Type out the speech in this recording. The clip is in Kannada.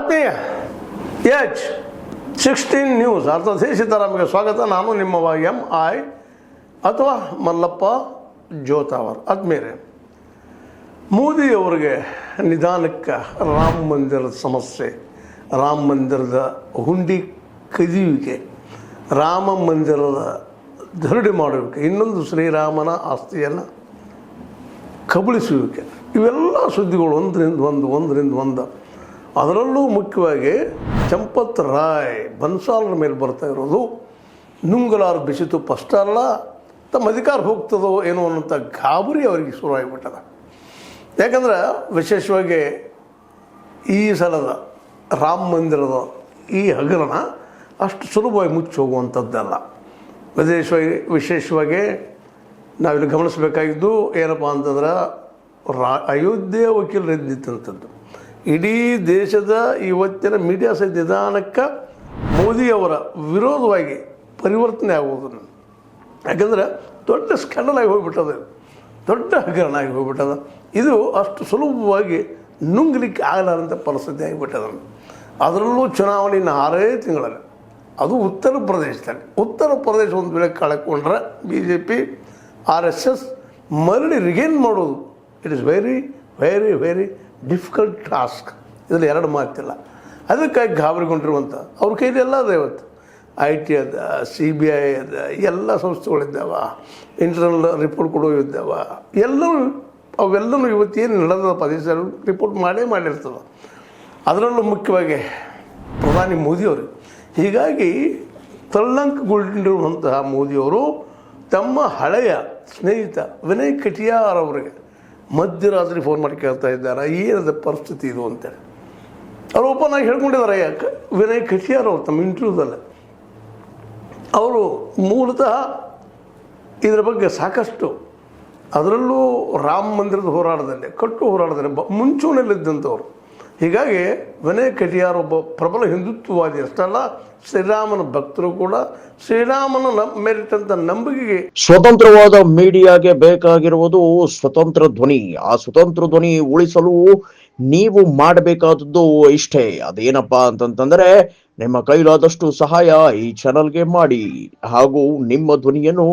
ಆತ್ಮೀಯ H16 ನ್ಯೂಸ್ ಅರ್ಥಾತ್ ಸೀತಾರಾಮ್ಗೆ ಸ್ವಾಗತ. ನಾನು ನಿಮ್ಮವ MI ಅಥವಾ ಮಲ್ಲಪ್ಪ ಜೋತಾವರ್. ಆತ್ಮೀಯರೇ, ಮೋದಿಯವರಿಗೆ ನಿಧಾನಕ್ಕೆ ರಾಮ ಮಂದಿರದ ಸಮಸ್ಯೆ, ರಾಮ ಮಂದಿರದ ಹುಂಡಿ ಕದಿಯುವಿಕೆ, ರಾಮ ಮಂದಿರದ ಧರಡಿ ಮಾಡುವಿಕೆ, ಇನ್ನೊಂದು ಶ್ರೀರಾಮನ ಆಸ್ತಿಯನ್ನು ಕಬಳಿಸುವಿಕೆ, ಇವೆಲ್ಲ ಸುದ್ದಿಗಳು ಒಂದರಿಂದ ಒಂದು. ಅದರಲ್ಲೂ ಮುಖ್ಯವಾಗಿ ಚಂಪತ್ ರಾಯ್ ಬನ್ಸಾಲರ ಮೇಲೆ ಬರ್ತಾ ಇರೋದು ನುಂಗಲಾರು ಬಿಸಿತು ಫಸ್ಟ್ ಅಲ್ಲ, ತಮ್ಮ ಅಧಿಕಾರ ಹೋಗ್ತದೋ ಏನೋ ಅನ್ನೋಂಥ ಗಾಬರಿ ಅವರಿಗೆ ಶುರುವಾಗಿಬಿಟ್ಟದ. ಯಾಕಂದ್ರೆ ವಿಶೇಷವಾಗಿ ಈ ಸಲದ ರಾಮ ಮಂದಿರದ ಈ ಹಗರಣ ಅಷ್ಟು ಸುಲಭವಾಗಿ ಮುಚ್ಚಿ ಹೋಗುವಂಥದ್ದಲ್ಲ. ವಿಶೇಷವಾಗಿ ನಾವಿಲ್ಲಿ ಗಮನಿಸಬೇಕಾಗಿದ್ದು ಏನಪ್ಪ ಅಂತಂದ್ರೆ ಅಯೋಧ್ಯೆ ವಕೀಲರು ಇದ್ದಿತ್ತಂಥದ್ದು. ಇಡೀ ದೇಶದ ಇವತ್ತಿನ ಮೀಡಿಯಾ ಸಹಿತ ನಿಧಾನಕ್ಕೆ ಮೋದಿಯವರ ವಿರೋಧವಾಗಿ ಪರಿವರ್ತನೆ ಆಗುವುದು. ಯಾಕಂದರೆ ದೊಡ್ಡ ಸ್ಕ್ಯಾಂಡಲ್ ಆಗಿ ಹೋಗ್ಬಿಟ್ಟದ, ದೊಡ್ಡ ಹಗರಣ ಆಗಿ ಹೋಗ್ಬಿಟ್ಟದ. ಇದು ಅಷ್ಟು ಸುಲಭವಾಗಿ ನುಂಗಲಿಕ್ಕೆ ಆಗಲಾರಂಥ ಪರಿಸ್ಥಿತಿ ಆಗಿಬಿಟ್ಟದ. ಅದರಲ್ಲೂ ಚುನಾವಣೆ 6 ತಿಂಗಳಲ್ಲಿ, ಅದು ಉತ್ತರ ಪ್ರದೇಶ ಒಂದು ವೇಳೆ ಕಳ್ಕೊಂಡ್ರೆ BJP RSS ಮರಳಿ ರಿಗೇನ್ ಮಾಡೋದು it is very very very difficult task. ಇದರಲ್ಲಿ 2 ಮಾತಿಲ್ಲ. ಅದಕ್ಕಾಗಿ ಗಾಬರಿಗೊಂಡಿರುವಂಥ ಅವ್ರ ಕೈಲಿ ಎಲ್ಲ ಅದ. ಇವತ್ತು IT ಅದ, CBI ಅದ, ಎಲ್ಲ ಸಂಸ್ಥೆಗಳಿದ್ದಾವ, ಇಂಟರ್ನಲ್ ರಿಪೋರ್ಟ್ ಕೊಡೋ ಇದ್ದಾವ, ಅವೆಲ್ಲವೂ ಇವತ್ತೇನು ನಡೆದಪ್ಪ ಅದೇ ಸರ್ ರಿಪೋರ್ಟ್ ಮಾಡಿರ್ತದೆ. ಅದರಲ್ಲೂ ಮುಖ್ಯವಾಗಿ ಪ್ರಧಾನಿ ಮೋದಿಯವರು. ಹೀಗಾಗಿ ತಳ್ಳಂಕುಗೊಂಡಿರುವಂತಹ ಮೋದಿಯವರು ತಮ್ಮ ಹಳೆಯ ಸ್ನೇಹಿತ ವಿನಯ್ ಕಟಿಯಾರ್ ಅವರಿಗೆ ಮಧ್ಯರಾತ್ರಿ ಫೋನ್ ಮಾಡಿ ಕೇಳ್ತಾ ಇದ್ದಾರೆ, ಏನದ ಪರಿಸ್ಥಿತಿ ಇದು ಅಂತೇಳಿ. ಅವರು ಓಪನ್ ಆಗಿ ಹೇಳ್ಕೊಂಡಿದ್ದಾರೆ. ಯಾಕೆ ವಿನಯ್ ಕಟಿಯಾರ್ ಅವರು ತಮ್ಮ ಇಂಟರ್ವ್ಯೂದಲ್ಲಿ ಅವರು ಮೂಲತಃ ಇದರ ಬಗ್ಗೆ ಸಾಕಷ್ಟು, ಅದರಲ್ಲೂ ರಾಮ ಮಂದಿರದ ಹೋರಾಟದಲ್ಲಿ ಮುಂಚೂಣಿಯಲ್ಲಿದ್ದಂಥವ್ರು. ಹೀಗಾಗಿ ವಿನಯ್ ಕಟಿಯಾರ್ ಒಬ್ಬ ಪ್ರಬಲ ಹಿಂದುತ್ವವಾದಿ ಅಷ್ಟಲ್ಲ, ಶ್ರೀರಾಮನ ಭಕ್ತರು ಕೂಡ. ಶ್ರೀರಾಮನ ಮೇಲಿಟ್ಟಂಥ ನಂಬಿಕೆಗೆ ಸ್ವತಂತ್ರವಾದ ಮೀಡಿಯಾಗೆ ಬೇಕಾಗಿರುವುದು ಸ್ವತಂತ್ರ ಧ್ವನಿ. ಆ ಸ್ವತಂತ್ರ ಧ್ವನಿ ಉಳಿಸಲು ನೀವು ಮಾಡಬೇಕಾದದ್ದು ಇಷ್ಟೇ. ಅದೇನಪ್ಪಾ ಅಂತಂತಂದ್ರೆ ನಿಮ್ಮ ಕೈಲಾದಷ್ಟು ಸಹಾಯ ಈ ಚಾನಲ್ಗೆ ಮಾಡಿ ಹಾಗೂ ನಿಮ್ಮ ಧ್ವನಿಯನ್ನು